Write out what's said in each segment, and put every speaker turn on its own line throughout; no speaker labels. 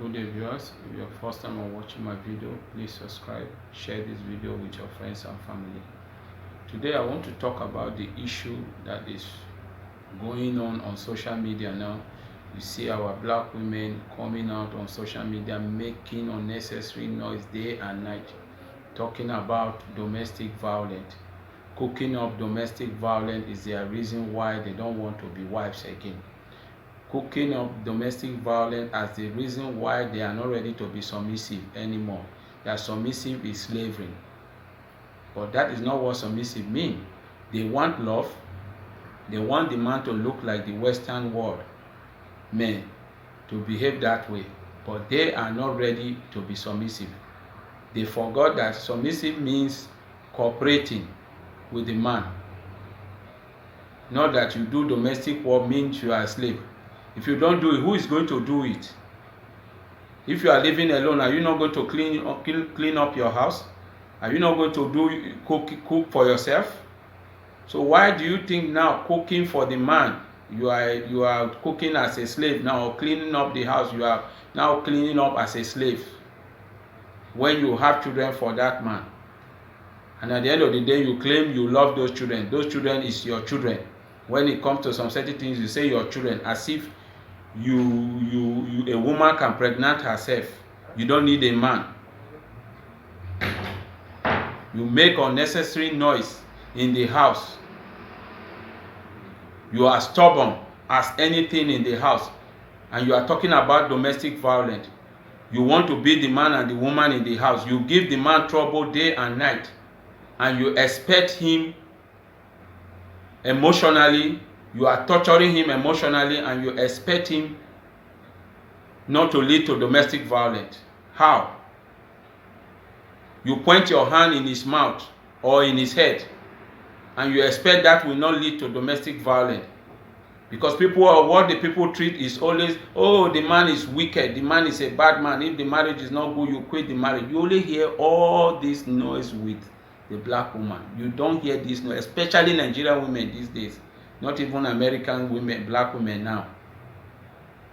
Good day viewers, if your first time on watching my video, please subscribe, share this video with your friends and family. Today I want to talk about the issue that is going on social media now. You see our black women coming out on social media making unnecessary noise day and night, talking about domestic violence. Cooking up domestic violence is their reason why they don't want to be wives again. Cooking up domestic violence as the reason why they are not ready to be submissive anymore. That submissive is slavery. But that is not what submissive means. They want love. They want the man to look like the Western world men, to behave that way. But they are not ready to be submissive. They forgot that submissive means cooperating with the man. Not that you do domestic work means you are a slave. If you don't do it, who is going to do it? If you are living alone, are you not going to clean up your house? Are you not going to cook for yourself? So why do you think now cooking for the man, you are cooking as a slave now, or cleaning up the house, you are now cleaning up as a slave when you have children for that man? And at the end of the day, you claim you love those children. Those children is your children. When it comes to some certain things, you say your children, as if a woman can pregnant herself. You don't need a man. You make unnecessary noise in the house. You are stubborn as anything in the house, and you are talking about domestic violence. You want to be the man and the woman in the house. You give the man trouble day and night, and you expect him emotionally. You are torturing him emotionally, and you expect him not to lead to domestic violence. How? You point your hand in his mouth or in his head, and you expect that will not lead to domestic violence. Because what the people treat is always, oh, the man is wicked, the man is a bad man. If the marriage is not good, you quit the marriage. You only hear all this noise with the black woman. You don't hear this noise, especially Nigerian women these days. Not even American women, black women now.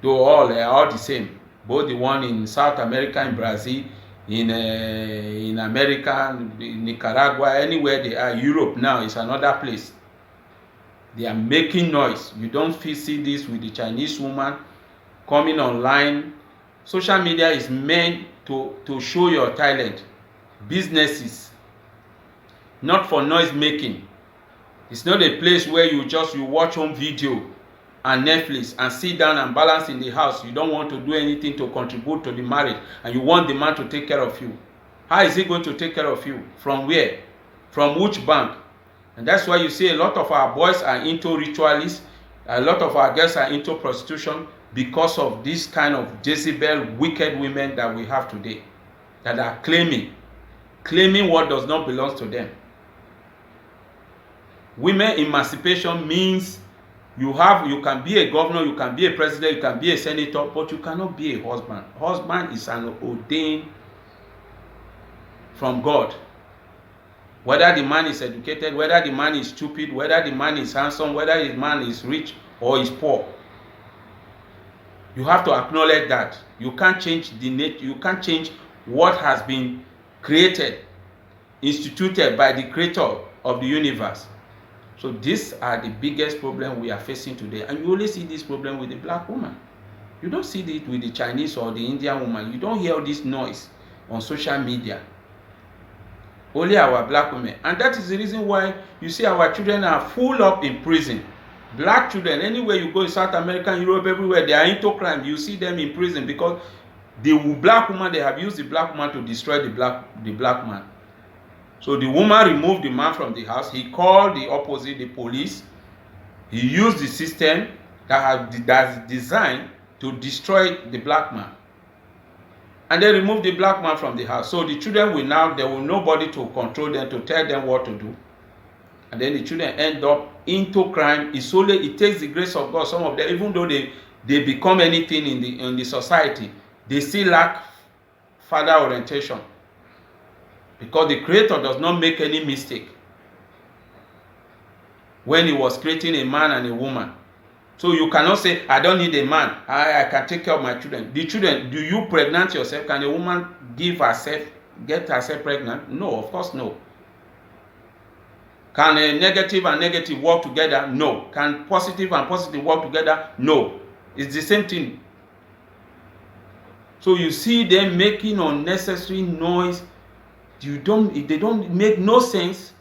Though all are all the same. Both the one in South America, in Brazil, in America, in Nicaragua, anywhere they are. Europe now is another place. They are making noise. You don't see this with the Chinese woman coming online. Social media is meant to show your talent. Businesses, not for noise making. It's not a place where you watch home video and Netflix and sit down and balance in the house. You don't want to do anything to contribute to the marriage, and you want the man to take care of you. How is he going to take care of you? From where? From which bank? And that's why you see a lot of our boys are into ritualists, a lot of our girls are into prostitution, because of this kind of Jezebel, wicked women that we have today, that are claiming what does not belong to them. Women emancipation means you can be a governor, you can be a president, you can be a senator, but you cannot be a husband. Husband is an ordained from God. Whether the man is educated, whether the man is stupid, whether the man is handsome, whether the man is rich or is poor, you have to acknowledge that. You can't change the nature. You can't change what has been created, instituted by the creator of the universe. So these are the biggest problem we are facing today. And you only see this problem with the black woman. You don't see it with the Chinese or the Indian woman. You don't hear all this noise on social media. Only our black women. And that is the reason why you see our children are full up in prison. Black children, anywhere you go in South America, Europe, everywhere, they are into crime. You see them in prison because the black woman, they have used the black woman to destroy the black man. So the woman removed the man from the house. He called the opposite, the police. He used the system that's designed to destroy the black man. And they removed the black man from the house. So the children there will nobody to control them, to tell them what to do. And then the children end up into crime. It takes the grace of God. Some of them, even though they become anything in the society, they still lack father orientation. Because the creator does not make any mistake when he was creating a man and a woman. So you cannot say, I don't need a man. I can take care of my children. The children, do you pregnant yourself? Can a woman get herself pregnant? No, of course no. Can a negative and negative work together? No. Can positive and positive work together? No. It's the same thing. So you see them making unnecessary noise. They don't make no sense.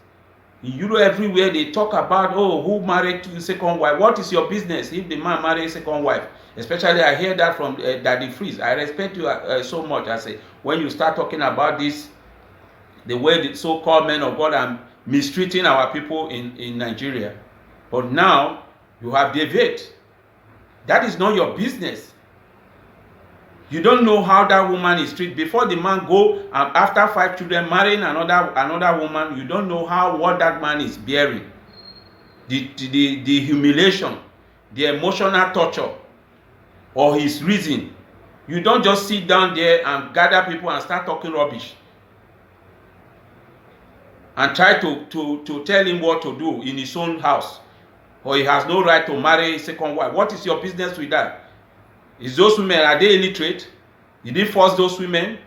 In Europe, everywhere they talk about, oh, who married to the second wife? What is your business if the man married a second wife? Especially, I hear that from Daddy Freeze. I respect you so much. I say, when you start talking about this, the way the so-called men of God are mistreating our people in Nigeria. But now, you have deviated. That is not your business. You don't know how that woman is treated. Before the man go after 5 children marrying another woman, you don't know what that man is bearing. The humiliation, the emotional torture, or his reason. You don't just sit down there and gather people and start talking rubbish and try to tell him what to do in his own house, or he has no right to marry a second wife. What is your business with that? Is those women, are they illiterate? Did he force those women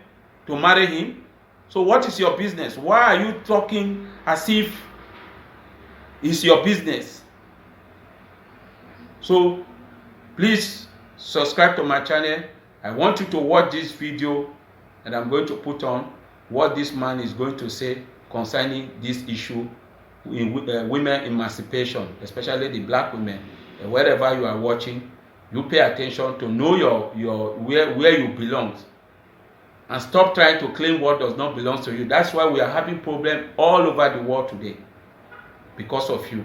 to marry him? So what is your business? Why are you talking as if it's your business? So please subscribe to my channel. I want you to watch this video, and I'm going to put on what this man is going to say concerning this issue in women emancipation, especially the black women. And wherever you are watching, you pay attention to know where you belong, and stop trying to claim what does not belong to you. That's why we are having problems all over the world today, because of you.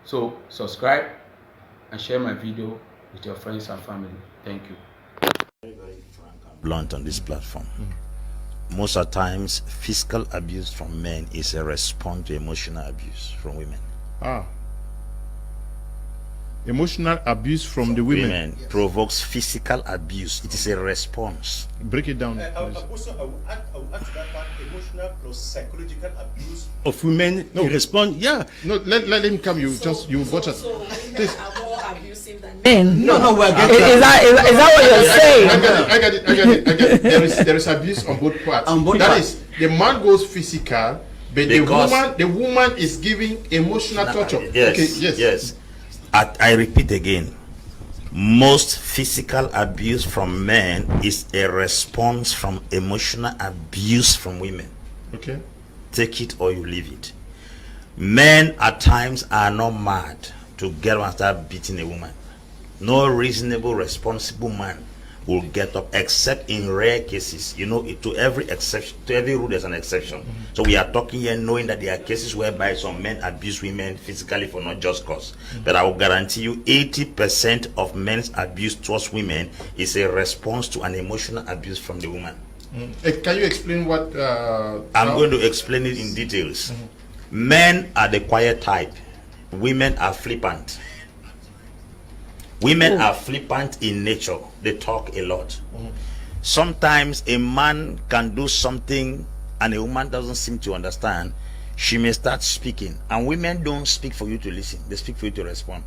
So subscribe and share my video with your friends and family. Thank you.
Very, very frank and blunt on this platform. Most of the times, physical abuse from men is a response to emotional abuse from women.
Emotional abuse from the women.
Yes. Provokes physical abuse. It is a response.
Break it down.
Also, I will add to that part, emotional plus psychological abuse
of women. No, respond. Yeah.
No, let him come. You butcher.
So women are more abusive than men.
No, we're getting
Is that what you're saying?
I get it. There is abuse on both parts. That is, the man goes physical, but the woman is giving emotional torture.
Yes.
Okay,
yes. I repeat again, most physical abuse from men is a response from emotional abuse from women.
Okay.
Take it or you leave it. Men at times are not mad to get up and start beating a woman. No reasonable, responsible man will get up, except in rare cases. You know, to every rule there's an exception. So we are talking here knowing that there are cases whereby some men abuse women physically for not just cause. But I will guarantee you 80% of men's abuse towards women is a response to an emotional abuse from the woman.
Can you explain what
I'm going to explain it in details. Men are the quiet type, women are flippant. Women are flippant in nature. They talk a lot. Sometimes a man can do something and a woman doesn't seem to understand. She may start speaking, and women don't speak for you to listen. They speak for you to respond.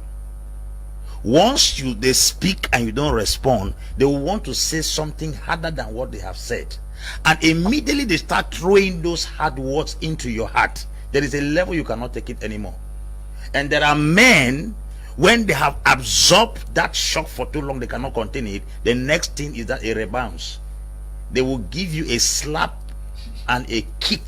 Once they speak and you don't respond, they will want to say something harder than what they have said, and immediately they start throwing those hard words into your heart. There is a level you cannot take it anymore. And there are men, when they have absorbed that shock for too long, they cannot contain it. The next thing is that it rebounds. They will give you a slap and a kick.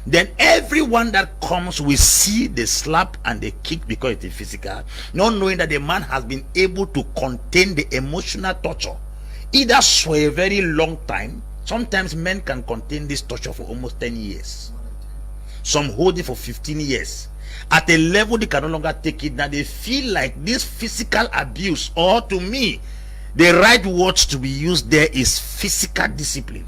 Then everyone that comes will see the slap and the kick because it is physical, not knowing that the man has been able to contain the emotional torture, either for a very long time. Sometimes men can contain this torture for almost 10 years. Some hold it for 15 years. At a level they can no longer take it. Now they feel like this physical abuse, or to me, the right words to be used there is physical discipline.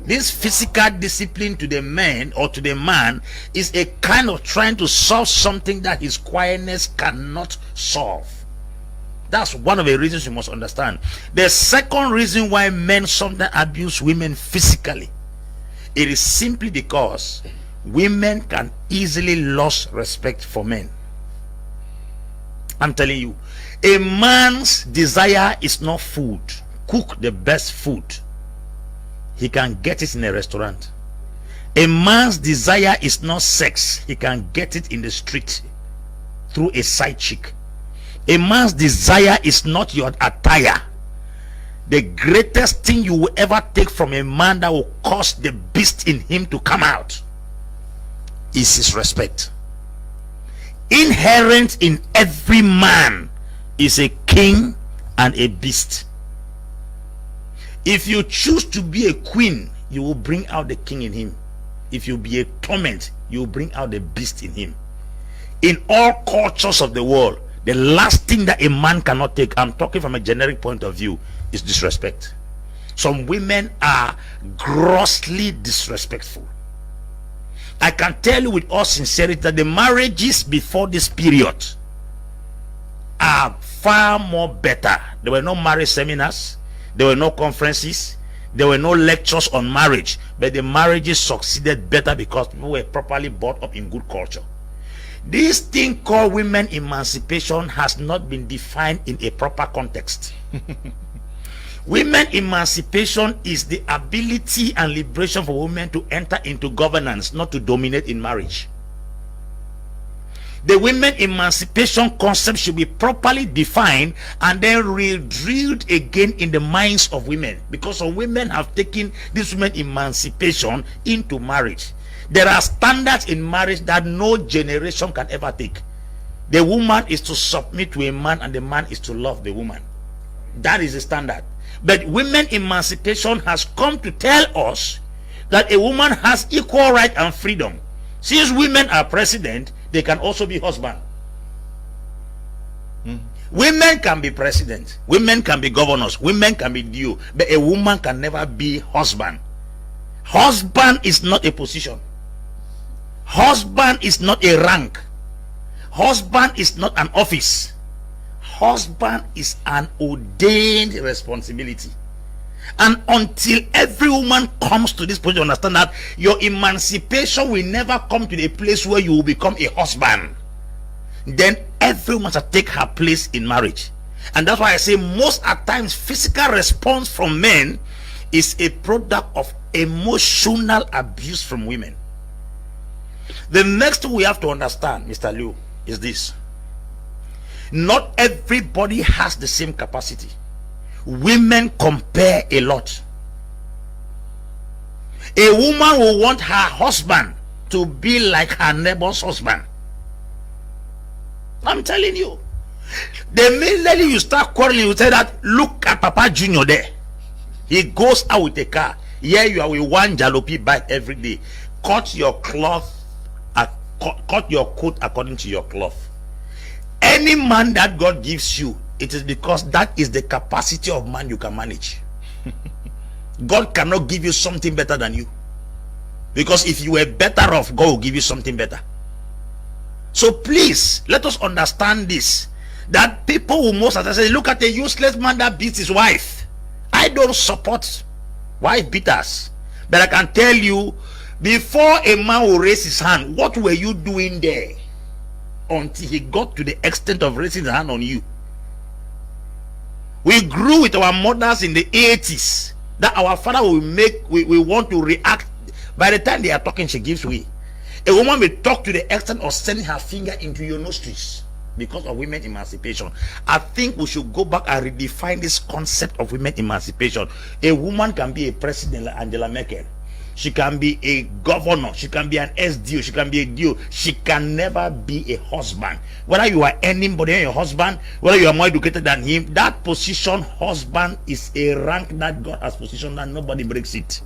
This physical discipline to the man or to the man is a kind of trying to solve something that his quietness cannot solve. That's one of the reasons you must understand. The second reason why men sometimes abuse women physically, it is simply because women can easily lose respect for men. I'm telling you, a man's desire is not food. Cook the best food, he can get it in a restaurant. A man's desire is not sex. He can get it in the street through a side chick. A man's desire is not your attire. The greatest thing you will ever take from a man that will cause the beast in him to come out is his respect. Inherent in every man is a king and a beast. If you choose to be a queen, you will bring out the king in him. If you be a torment, you will bring out the beast in him. In all cultures of the world, the last thing that a man cannot take, I'm talking from a generic point of view, is disrespect. Some women are grossly disrespectful. I can tell you with all sincerity that the marriages before this period are far more better. There were no marriage seminars, there were no conferences, there were no lectures on marriage, but the marriages succeeded better because people were properly brought up in good culture. This thing called women emancipation has not been defined in a proper context. Women emancipation is the ability and liberation for women to enter into governance, not to dominate in marriage. The women emancipation concept should be properly defined and then re-drilled again in the minds of women, because some women have taken this women emancipation into marriage. There are standards in marriage that no generation can ever take. The woman is to submit to a man and the man is to love the woman. That is the standard. But women emancipation has come to tell us that a woman has equal right and freedom. Since women are president, they can also be husband. Women can be president, women can be governors, women can be DO, but a woman can never be husband. Husband is not a position. Husband is not a rank. Husband is not an office. Husband is an ordained responsibility. And until every woman comes to this point to understand that your emancipation will never come to the place where you will become a husband, then every woman shall take her place in marriage. And that's why I say most at times physical response from men is a product of emotional abuse from women. The next thing we have to understand, Mr. Liu, is this: not everybody has the same capacity. Women compare a lot. A woman will want her husband to be like her neighbor's husband. I'm telling you. The minute you start quarreling, you say that, look at Papa Junior there. He goes out with a car. Here you are with one jalopy bike every day. Cut your cloth, cut your coat according to your cloth. Any man that God gives you, it is because that is the capacity of man you can manage. God cannot give you something better than you, because if you were better off, God will give you something better. So please let us understand this, that people will most of the time say, look at a useless man that beats his wife. I don't support wife beaters, but I can tell you, before a man will raise his hand, what were you doing there until he got to the extent of raising his hand on you? We grew with our mothers in the 80s that our father will make, we want to react. By the time they are talking, she gives way. A woman will talk to the extent of sending her finger into your nostrils because of women emancipation. I think we should go back and redefine this concept of women emancipation. A woman can be a president like Angela Merkel. She can be a governor, she can be an SDO, she can be a DO. She can never be a husband. Whether you are anybody than your husband, whether you are more educated than him, that position, husband, is a rank that God has positioned and nobody breaks it.